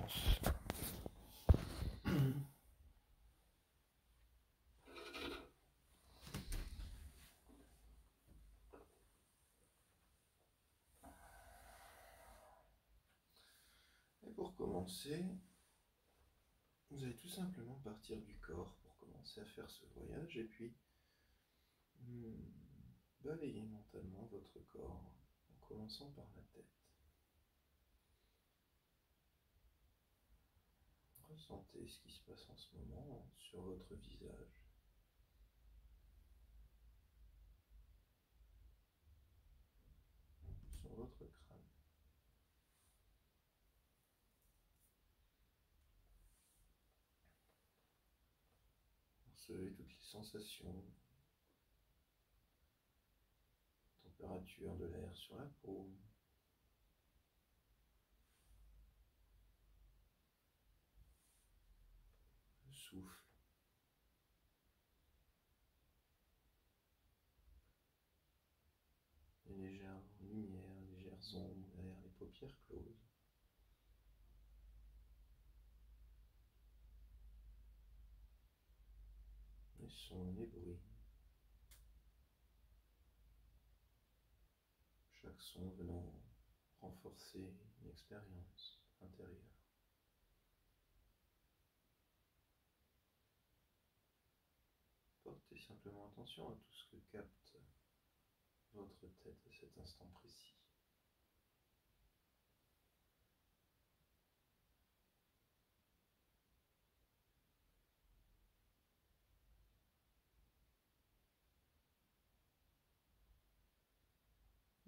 commence. Et pour commencer, vous allez tout simplement partir du corps pour commencer à faire ce voyage et puis balayer mentalement votre corps en commençant par la tête. Ressentez ce qui se passe en ce moment sur votre visage. Sur votre crâne. Percevez toutes les sensations, température de l'air sur la peau, le souffle, les légères lumières, les légères ombres derrière les paupières closes. Les sons, les bruits. Chaque son venant renforcer une expérience intérieure. Portez simplement attention à tout ce que capte votre tête à cet instant précis.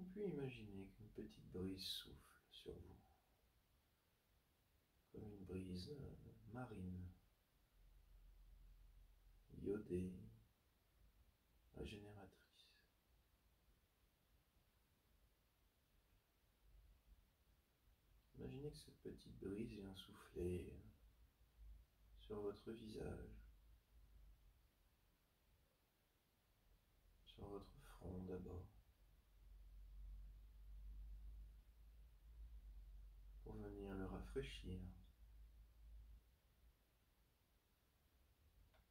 Et puis imaginez qu'une petite brise souffle sur vous, comme une brise marine, iodée, régénératrice. Imaginez que cette petite brise vient souffler sur votre visage, sur votre front d'abord, pour venir le rafraîchir,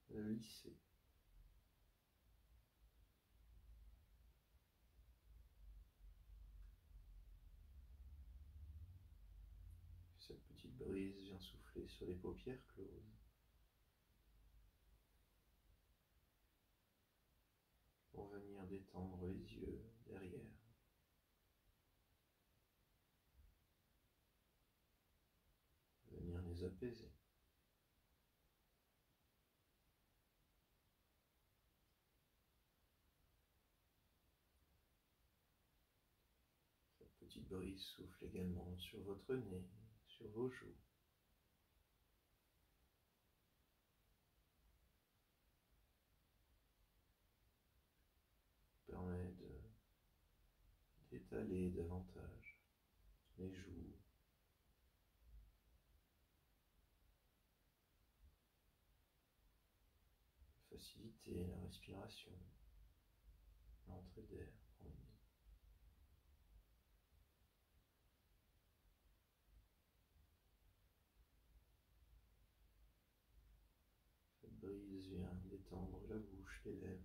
le lisser. Cette petite brise vient souffler sur les paupières closes, pour venir détendre les yeux derrière, venir les apaiser. Cette petite brise souffle également sur votre nez, sur vos joues. Permet d'étaler davantage les joues, de faciliter la respiration, l'entrée d'air en vous. Cette brise vient détendre la bouche, les lèvres,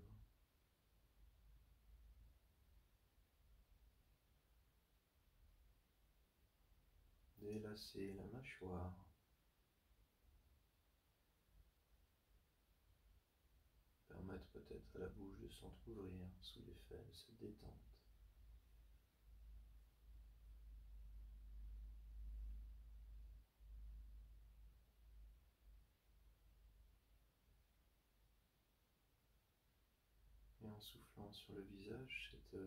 délasser la mâchoire, permettre peut-être à la bouche de s'entrouvrir sous l'effet de cette détente. Et en soufflant sur le visage, cette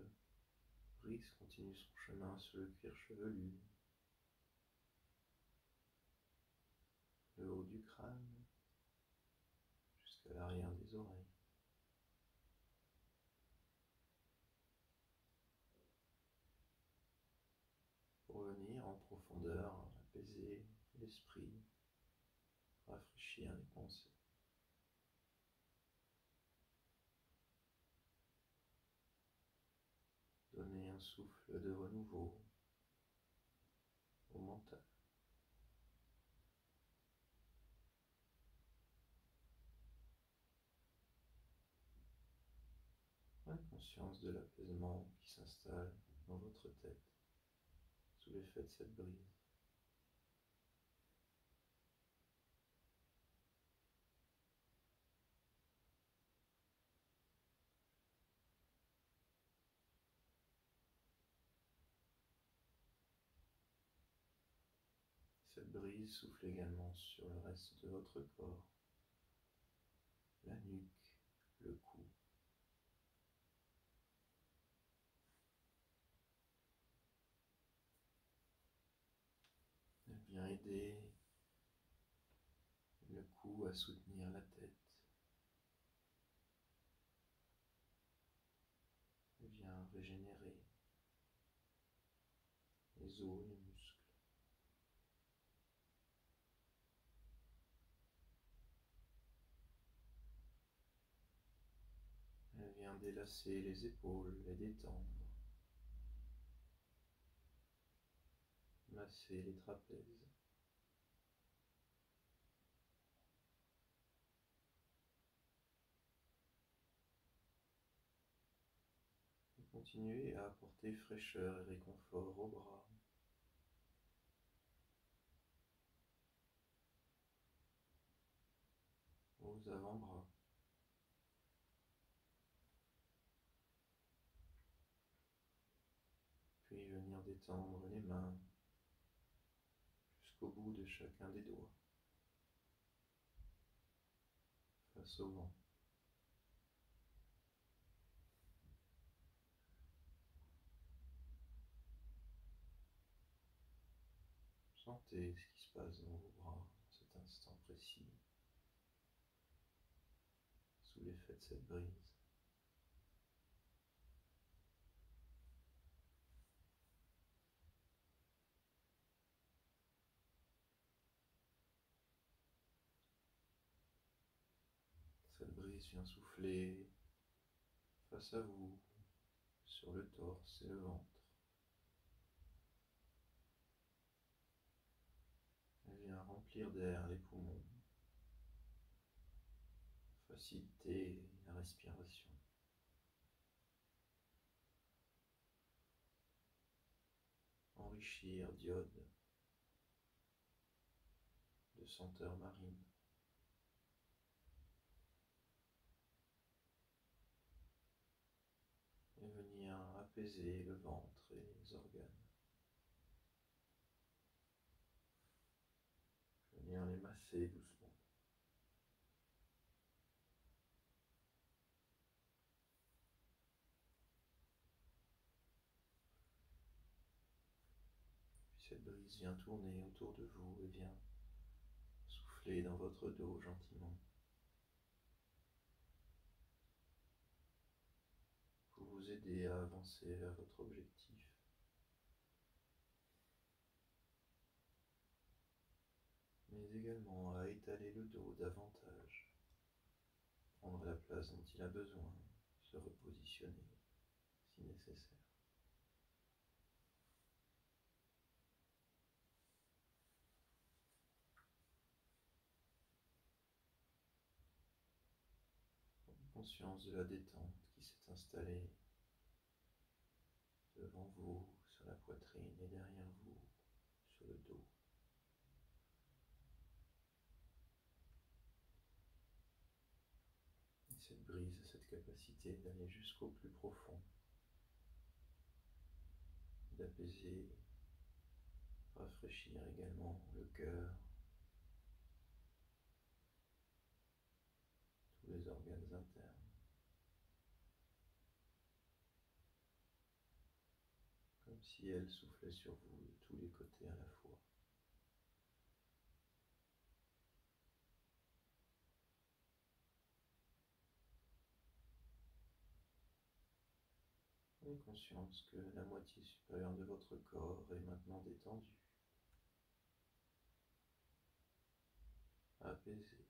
brise continue son chemin sur le cuir chevelu, le haut du crâne, jusqu'à l'arrière des oreilles. Pour venir en profondeur, apaiser l'esprit, rafraîchir les pensées. Donner un souffle de renouveau au mental. Prenez conscience de l'apaisement qui s'installe dans votre tête sous l'effet de cette brise. Cette brise souffle également sur le reste de votre corps, la nuque, le cou. Elle vient aider le cou à soutenir la tête. Elle vient régénérer les os et les muscles. Elle vient délasser les épaules, les détendre, masser les trapèzes. Et continuez à apporter fraîcheur et réconfort aux bras, aux avant-bras. Puis venir détendre les mains jusqu'au bout de chacun des doigts, face au vent. Sentez ce qui se passe dans vos bras dans cet instant précis, sous l'effet de cette brise. Cette brise vient souffler face à vous, sur le torse et le ventre. Elle vient remplir d'air les poumons, faciliter la respiration. Enrichir d'iode, de senteurs marines. Et venir apaiser le ventre et les organes. Venir les masser doucement. Puis cette brise vient tourner autour de vous et vient souffler dans votre dos gentiment, pour vous aider à avancer vers votre objectif. Mais également à étaler le dos davantage, prendre la place dont il a besoin, se repositionner si nécessaire. Prenez conscience de la détente qui s'est installée devant vous, sur la poitrine et derrière vous, sur le dos. Et cette brise a cette capacité d'aller jusqu'au plus profond, d'apaiser, rafraîchir également le cœur, tous les organes internes, comme si elle soufflait sur vous de tous les côtés à la fois. Prenez conscience que la moitié supérieure de votre corps est maintenant détendue, apaisée.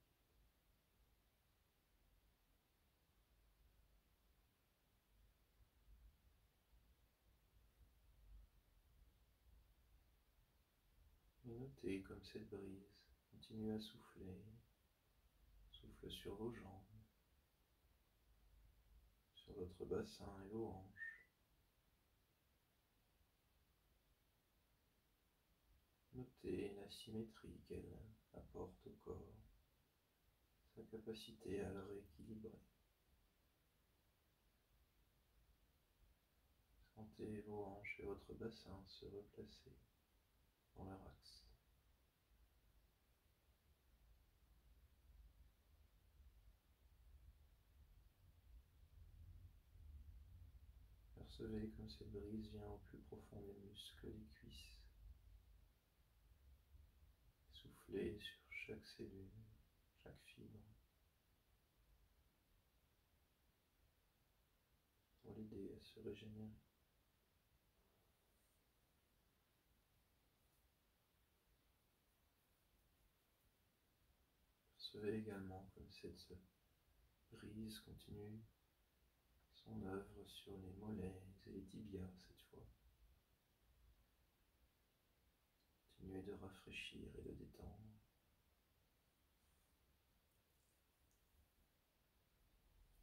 Et notez comme cette brise continue à souffler, souffle sur vos jambes, sur votre bassin et vos hanches. Notez la symétrie qu'elle apporte au corps, sa capacité à le rééquilibrer. Sentez vos hanches et votre bassin se replacer dans leur axe. Percevez comme cette brise vient au plus profond des muscles des cuisses. Soufflez sur chaque cellule, chaque fibre, pour l'aider à se régénérer. Percevez également comme cette brise continue son œuvre sur les mollets et les tibias cette fois. Continuez de rafraîchir et de détendre.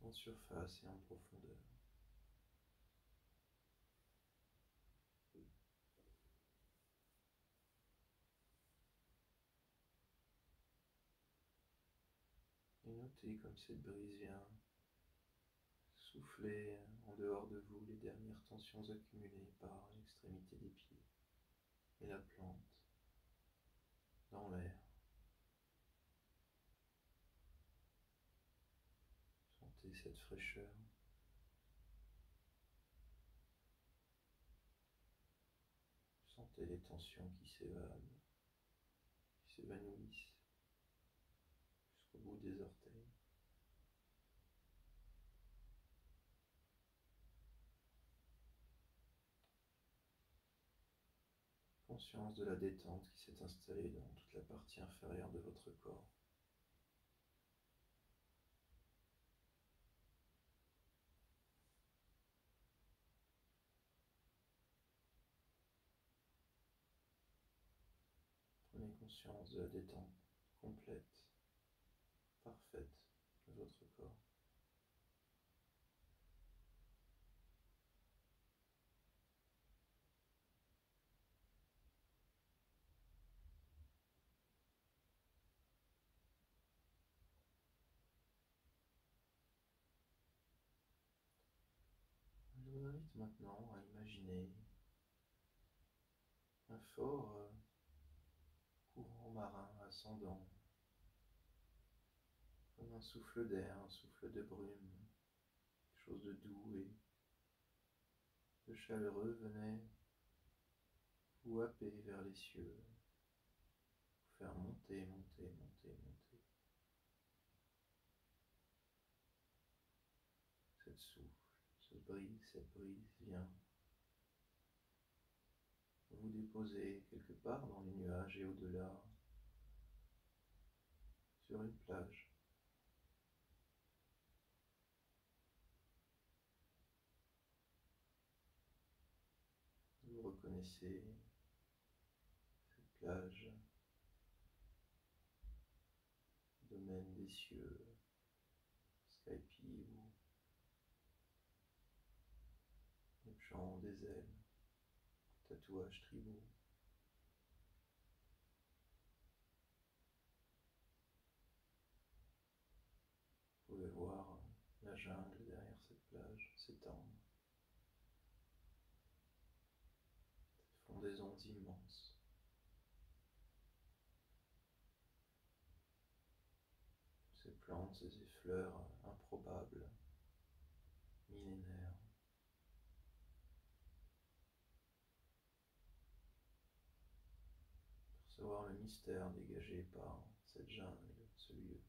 En surface et en profondeur. Et notez comme cette brise vient souffler en dehors de vous les dernières tensions accumulées par l'extrémité des pieds et la plante dans l'air. Sentez cette fraîcheur. Sentez les tensions qui s'évanouissent jusqu'au bout des orteils. Conscience de la détente qui s'est installée dans toute la partie inférieure de votre corps. Prenez conscience de la détente complète, parfaite de votre corps. Je vous invite maintenant à imaginer un fort courant marin ascendant, comme un souffle d'air, un souffle de brume, quelque chose de doux et de chaleureux venait vous happer vers les cieux, vous faire monter, monter, monter, monter. Cette souffle, cette brise vient vous déposer quelque part dans les nuages et au-delà, sur une plage. Vous reconnaissez cette plage, domaine des cieux, Skype ou les chants des ailes, tatouages tribaux. Vous pouvez voir la jungle derrière cette plage s'étendre. Ces fondaisons immenses. Ces plantes et ces fleurs improbables, millénaires. Percevoir le mystère dégagé par cette jungle, ce lieu.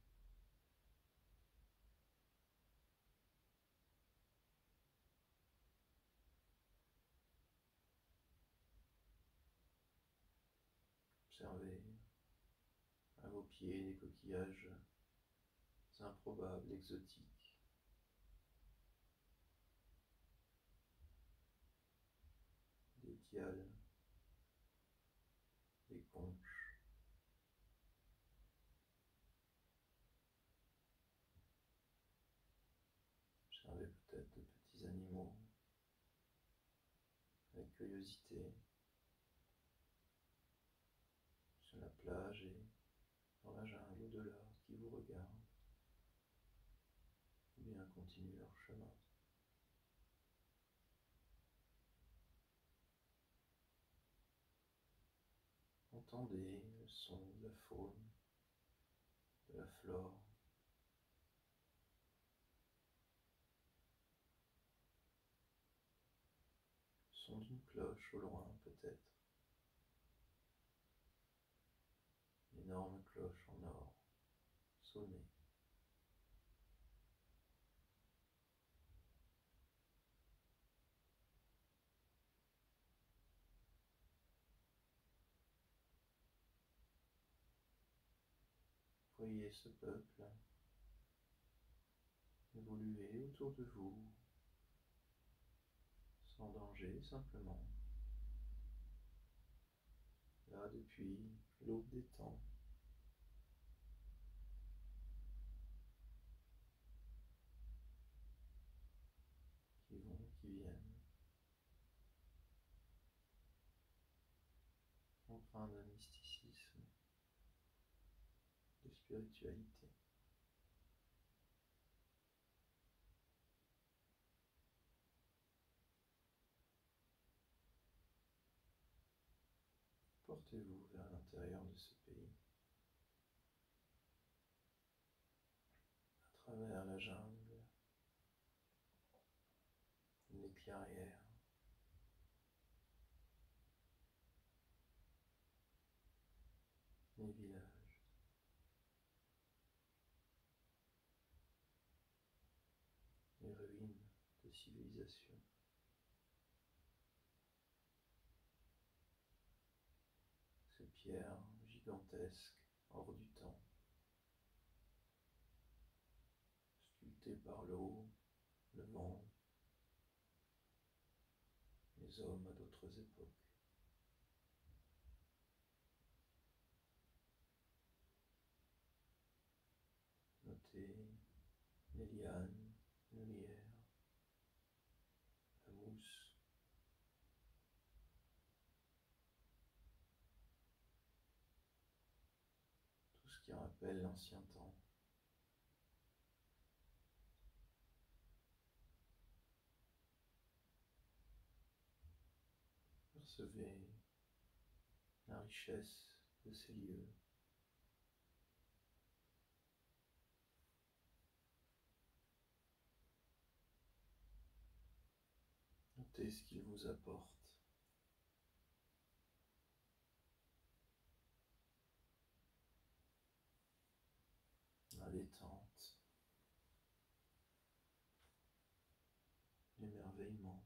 Observez à vos pieds des coquillages improbables, exotiques. Des dials, des conches. Observez peut-être de curiosité sur la plage et dans la jungle au-delà qui vous regarde, ou bien continuent leur chemin. Entendez le son de la faune, de la flore, le son d'une cloche au loin peut-être, une énorme cloche en or sonnée. Voyez ce peuple évoluer autour de vous, sans danger simplement, là depuis l'aube des temps. Qui vont, qui viennent, empreints de mysticisme, de spiritualité. Portez-vous vers l'intérieur de ce pays, à travers la jungle, les clairières, les villages, les ruines de civilisation. Ces pierres gigantesques, hors du temps, sculptées par l'eau, le vent, les hommes à d'autres époques. Notez les lianes, le lierre, la mousse, tout ce qui rappelle l'ancien temps. Percevez la richesse de ces lieux. Notez ce qu'ils vous apportent. La détente, l'émerveillement,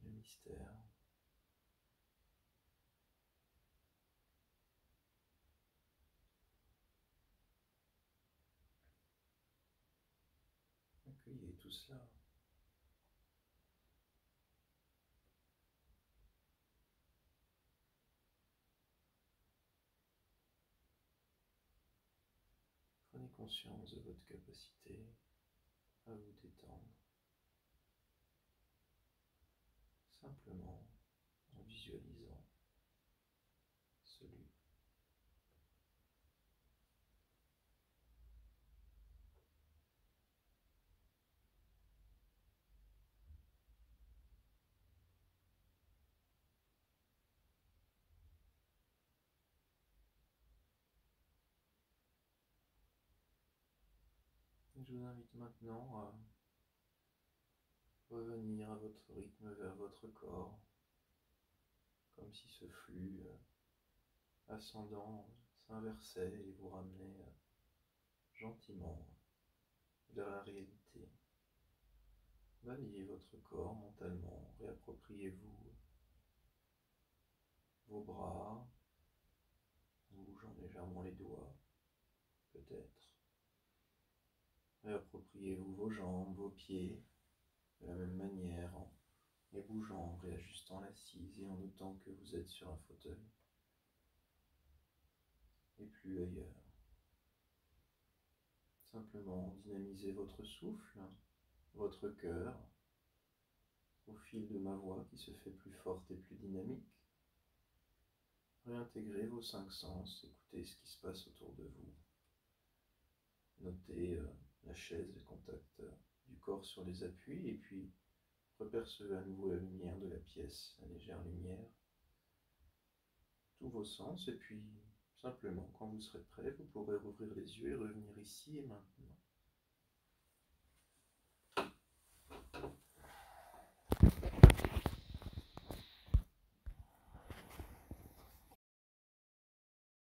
le mystère. Accueillez tout cela. Prenez conscience de votre capacité à vous détendre, simplement en visualisant ce lieu. Et je vous invite maintenant à revenir à votre rythme vers votre corps, comme si ce flux ascendant s'inversait et vous ramenait gentiment vers la réalité. Balayez votre corps mentalement, réappropriez-vous vos bras, en bougeant légèrement les doigts, peut-être. Réappropriez-vous vos jambes, vos pieds, de la même manière, en les bougeant, en réajustant l'assise et en notant que vous êtes sur un fauteuil et plus ailleurs. Simplement dynamiser votre souffle, votre cœur, au fil de ma voix qui se fait plus forte et plus dynamique. Réintégrez vos 5 sens, écoutez ce qui se passe autour de vous. Notez la chaise, le contact du corps sur les appuis, et puis repercevez à nouveau la lumière de la pièce, la légère lumière, tous vos sens, et puis simplement, quand vous serez prêt, vous pourrez rouvrir les yeux et revenir ici et maintenant.